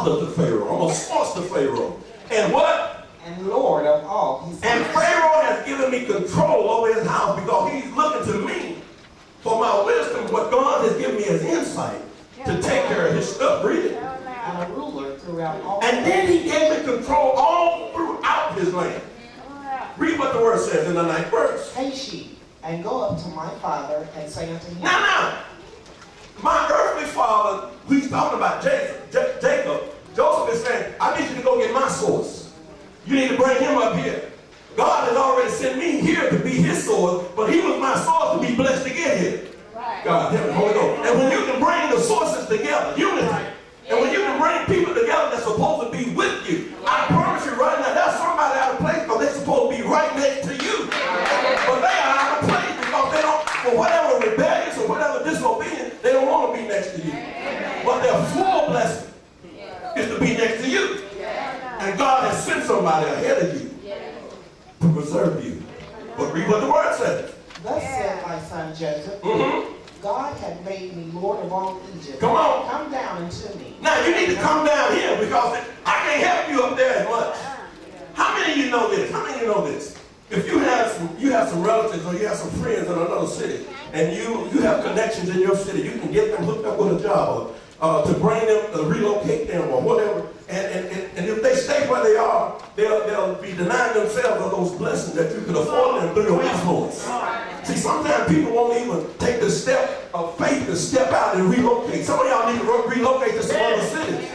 father to Pharaoh. I'm a source to Pharaoh. And what? And Lord of all. And Pharaoh has given me control over his house because he's looking to me for my wisdom. What God has given me as insight to take care of his stuff, read it. And a ruler throughout all. And then he gave me control all throughout his land. Read what the word says in the 9th verse. Take sheep and go up to my father and say unto him. Now, my earthly father, he's talking about Jacob. Joseph is saying, I need you to go get my source. You need to bring him up here. God has already sent me here to be his source, but he was my source to be blessed to get here. God, help me, Holy Ghost. And when you can bring the sources together, unity, and when you can bring people together that's supposed to be with you, I promise you right now, there's somebody out of place because they're supposed to be right next to you. But they are out of place because they don't, for whatever rebellious or whatever disobedience, they don't want to be next to you. But their full blessing is to be next to you. And God has sent somebody ahead of you to preserve you. But read what the word says. Thus said my son Joseph, God had made me Lord of all Egypt. Come on. Come down unto me. Now you need to come down here because I can't help you up there as much. How many of you know this? How many of you know this? If you have some relatives or you have some friends in another city and you have connections in your city, you can get them hooked up with a job or to bring them, relocate them or whatever. And if they stay where they are, they'll be denying themselves of those blessings that you could afford them through your influence. See, sometimes people won't even take the step of faith to step out and relocate. Some of y'all need to relocate to some other cities.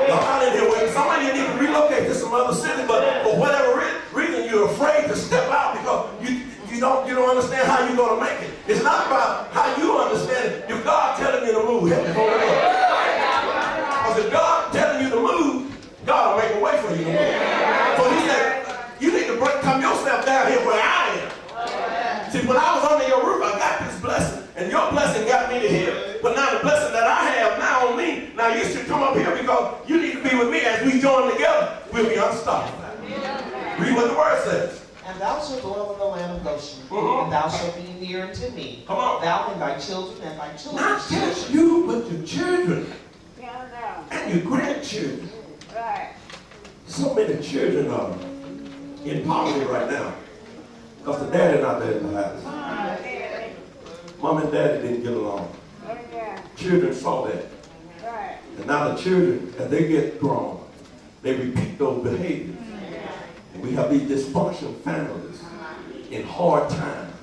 Y'all not in here waiting. Somebody need to relocate to some other city, but for whatever reason you're afraid to step out because you don't understand how you're going to make it. It's not about how you understand it. If God telling you to move, help me hold it up. Because if God telling you to move, God will make a way for you to move. So he said, you need to come yourself down here where I am. See, when I was under your roof, I got this blessing, and your blessing got me to here. But now the blessing that I have now on me, now you should come up here because you need to be with me as we join together. We'll be unstoppable. Read what the word says. And thou shalt dwell in the land of Goshen, and thou shalt be near unto me. Come on. Thou and thy children and thy children. Not just you, but your children and your grandchildren. Right. So many children are in poverty right now because the daddy not there in the house. Mom and daddy didn't get along. Children saw that. Right. And now the children, as they get grown, they repeat those behaviors. And we have these dysfunctional families in hard times.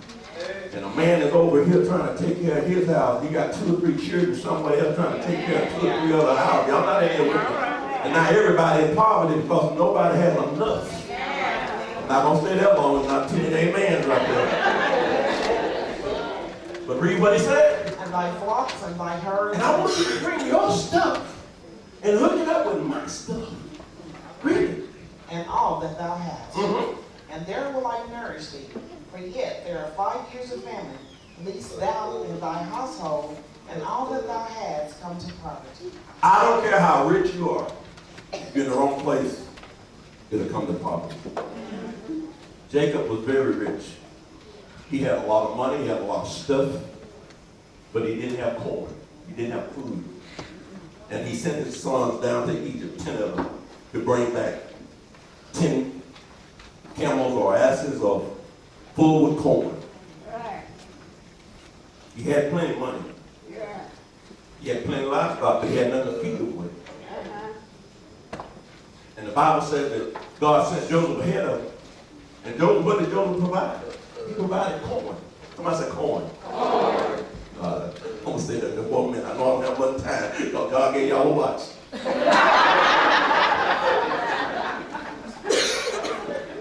And a man is over here trying to take care of his house. He got 2 or 3 children somewhere else trying to take care of 2 or 3 other houses. Y'all not in there with me. And now everybody in poverty because nobody has enough. I'm not going to stay that long. I'm not 10 amens right there. But read what he said. And thy flocks and thy herds. And I want you to bring your stuff and hook it up with my stuff. Read it. And all that thou hast. And there will I nourish thee. For yet there are 5 years of famine, lest thou and thy household and all that thou hast come to poverty. I don't care how rich you are. If you're in the wrong place, it'll come to poverty. Jacob was very rich. He had a lot of money, he had a lot of stuff, but he didn't have corn. He didn't have food. And he sent his sons down to Egypt, 10 of them, to bring back 10 camels or asses or full with corn. Right. He had plenty of money. Yeah. He had plenty of livestock, but he had nothing to feed them with. And the Bible says that God sent Joseph ahead of him. And Joseph, what did Joseph provide? He provided corn. Somebody said corn. Corn. I'm going to say that in 1 minute. I know I don't have much time because God gave y'all a watch.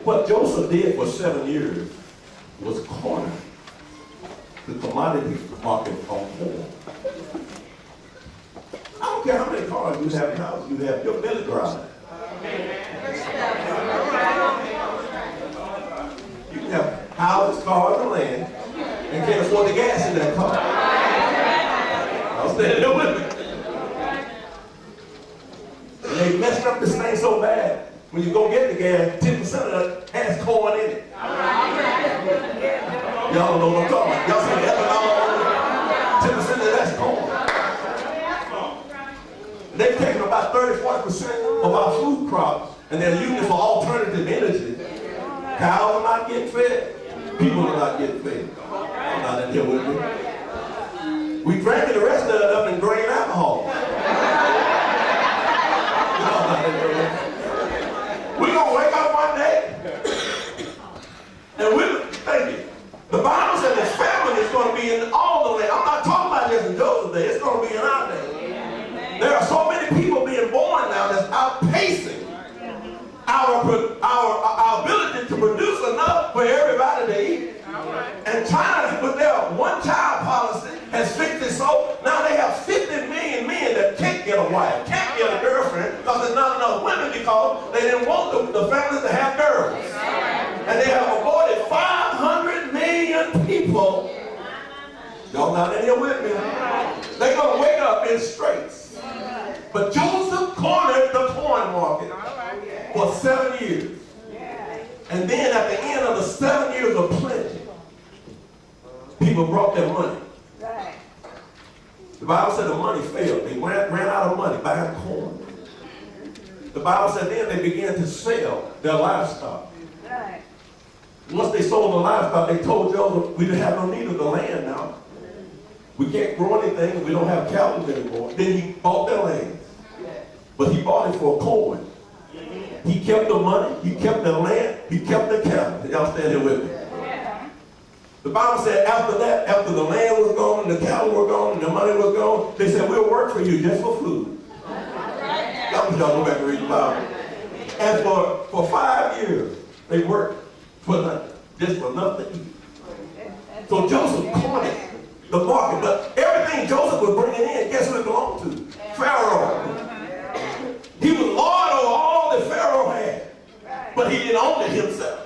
What Joseph did for 7 years was corner the commodity market on corn. I don't care how many cars you have in the house, you have your belly dry. You can have houses, cars, and land, and can't afford the gas in that car. I'll stand there with me. And they messed up this thing so bad. When you go get the gas, 10% of that has corn in it. Y'all don't know what I'm talking about. Y'all see the ethanol? 10% of that's corn. They've taken about 30-40% of our food crops, and they're using it for alternative energy. Cows are not getting fed. People are not getting fed. I'm not in here with me. We drank the rest of it up in grain alcohol. We're going to wake up one day, and thank you. The Bible says that famine is going to be in all the land. I'm not talking about just in Joseph's day. It's going to be in our day. There are so many people being born now that's outpacing our ability to produce enough for everybody to eat. And China, with their one-child policy, has fixed it so now they have 50 million men that can't get a wife, can't get a girlfriend, because there's not enough women because they didn't want the families to have girls. And they have aborted 500 million people. Y'all not in here with me? They're going to wake up in straits. But Joseph cornered the corn market for 7 years. And then at the end of the 7 years of plenty, people brought their money. The Bible said the money failed. They ran out of money buying corn. The Bible said then they began to sell their livestock. Once they sold the livestock, they told Joseph, we didn't have no need of the land now. We can't grow anything. We don't have cattle anymore. Then he bought their land. But he bought it for a coin. He kept the money. He kept the land. He kept the cattle. Y'all stand here with me. The Bible said after that, after the land was gone and the cattle were gone and the money was gone, they said, we'll work for you just for food. Y'all go back and read the Bible. And for 5 years, they worked for nothing, just for nothing to eat. So Joseph cornered the market, but everything Joseph was bringing in, guess who it belonged to? Pharaoh. He was lord over all that Pharaoh had, but he didn't own it himself.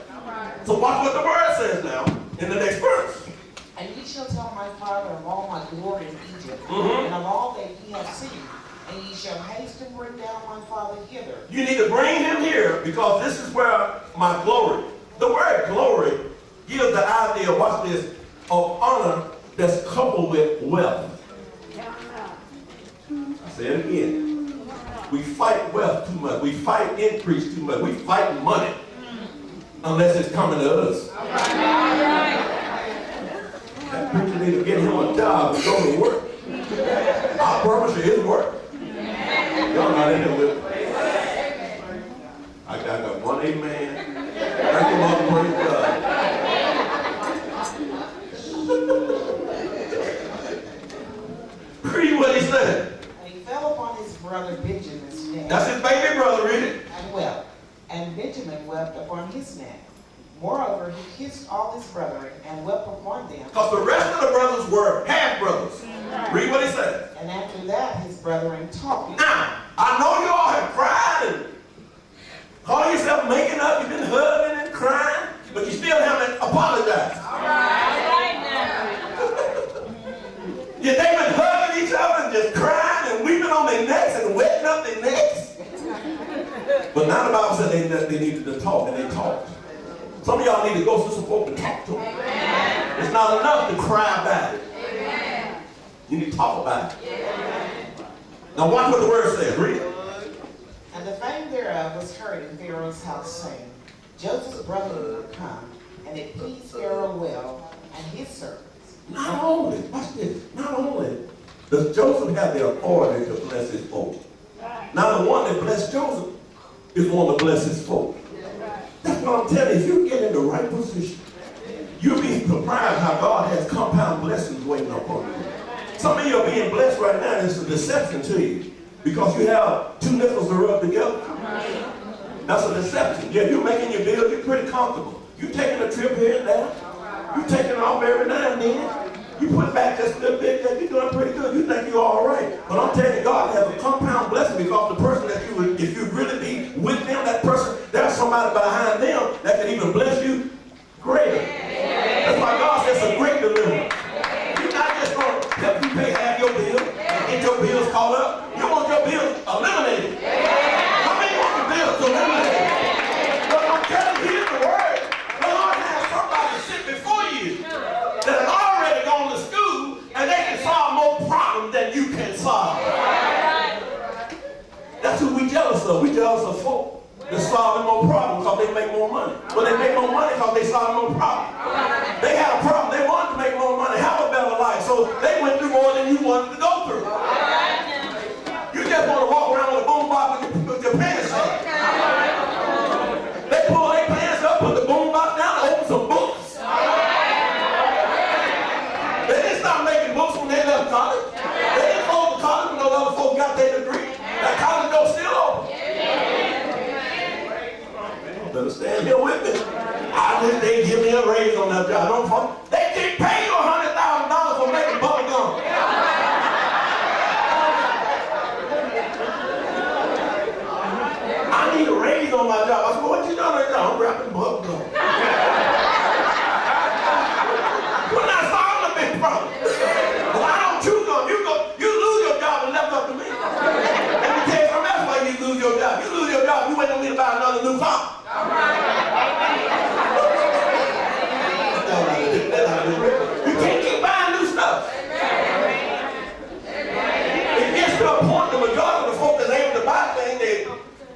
So watch what the word says now in the next verse. And ye shall tell my father of all my glory in Egypt, and of all that ye have seen, and ye shall haste to bring down my father hither. You need to bring him here because this is where my glory. The word glory gives the idea, watch this, of honor that's coupled with wealth. I say it again. We fight wealth too much. We fight increase too much. We fight money unless it's coming to us. That preacher need to get him a job and go to work. I promise you, it's work. Y'all not in here with me. I got one amen. Thank you, Lord, praise God. Read what he said. And he fell upon his brother Benjamin's neck. That's his baby brother, read it. And wept. And Benjamin wept upon his neck. Moreover, he kissed all his brethren and wept upon them. Because the rest of the brothers were half-brothers. Read what he said. And after that, his brethren talking. Now, I know you all have cried and call yourself making up. You've been hugging and crying, but you still haven't apologized. Yeah, they've been hugging each other and just crying and weeping on their necks and wetting up their necks. But now the Bible said they needed to talk, and they talked. Some of y'all need to go to some folk to talk to them. It's not enough to cry about it. You need to talk about it. Now watch what the word says. Read it. And the fame thereof was heard in Pharaoh's house, saying, Joseph's brethren will come, and it pleased Pharaoh well, and his servants. Not only, watch this, not only does Joseph have the authority to bless his folk. Now the one that blessed Joseph is one to bless his folk. That's what I'm telling you. If you get in the right position, you'll be surprised how God has compound blessings waiting upon you. Some of you are being blessed right now, and it's a deception to you because you have two nickels to rub together. That's a deception. Yeah, you're making your bills, you're pretty comfortable. You're taking a trip here and there. You're taking off every now and then. You put back just a little bit, you're doing pretty good. You think you're all right. But I'm telling you, God has a compound blessing because the person that you would, if you really be with them, that person, there's somebody behind them that can even bless you greater. That's why God says a great deliverance. You're not just going to help you pay half your bill and get your bills caught up. You want your bills eliminated. How many want your bills eliminated? But I'm telling you, here's the word. The Lord has somebody sit before you that have already gone to school and they can solve more problems than you can solve. That's who we jealous of. We jealous of folk that's solving more problems because they make more money. Well, they make more money because they solve more problems. They had a problem. They wanted to make more money, have a better life. So they went through more than you wanted to go through. You just want to walk around with a boombox with your pants up. They pull their pants up, put the boombox down, and open some books. They didn't stop making books when they left college. They didn't close the college when those other folks got their degree. That college door still open. Better stand here with me. I wish they'd give me a raise on that job. Don't fuck. They can't pay you $100,000 for making bubble gum. I need a raise on my job. I said, well, what you doing right now? I'm wrapping bubble gum. We're not solving a big problem. Well, I don't chew gum. You lose your job and left up to me. Let me tell you something else why you lose your job. You lose your job, you wait on me to buy another new car. You can't keep buying new stuff. It gets to a point, the majority of the folk that's able to buy things,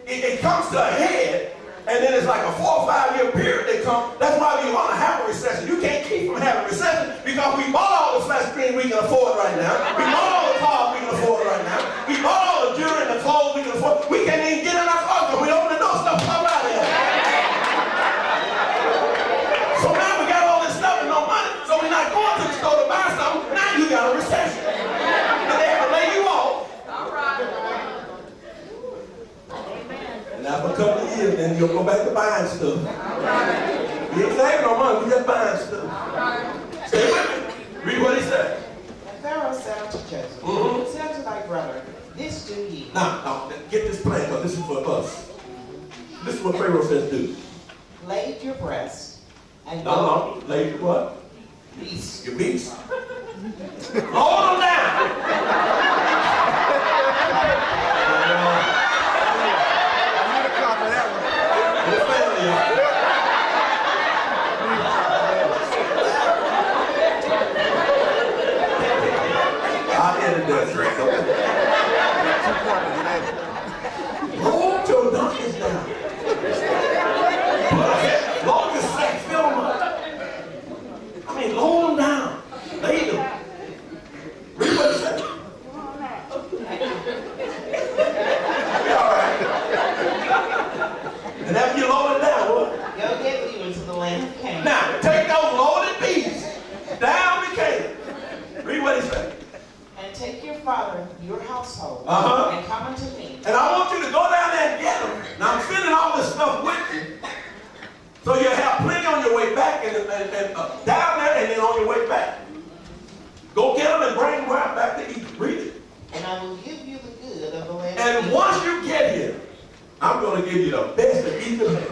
it comes to a head, and then it's like a 4 or 5 year period they come. That's why we want to have a recession. You can't keep from having a recession because we bought all the flat screen we can afford right now. We bought all the cars we can afford right now. We bought all the jewelry and the clothes we can afford. We can't even get in our cars because we open the door, stuff come out of here. So now we got all this stuff and no money, so we're not going to the store to buy something. Now you got a recession. And they have to lay you off. And after a couple of years, then you'll go back to buying stuff. You ain't saving no money, we just buying stuff. Stay with me. Read what he said. And Pharaoh said unto Joseph, Say unto thy brother, this do ye. Now, get this plan, because this is for us. This is what Pharaoh says do. Lay your breast and No, lay your what? beast. Your beast. Hold them down. I'll edit that. Hold your donkeys down. Lord, just say, fill them up. I mean, hold them down. Lay them. Read what it says. Be all right. And after you load it down, what? Go get you into the land of Canaan. Now, take those loaded beasts down to Canaan. Read what he said. And take your father, your household, and come unto me. And I want you to go down there and get them. Now, I'm sending all this stuff with you. So you'll have plenty on your way back and down there and then on your way back. Go get them and bring them right back to Egypt. Read it. And I will give you the good of the land. And once you get here, I'm going to give you the best that Egypt has.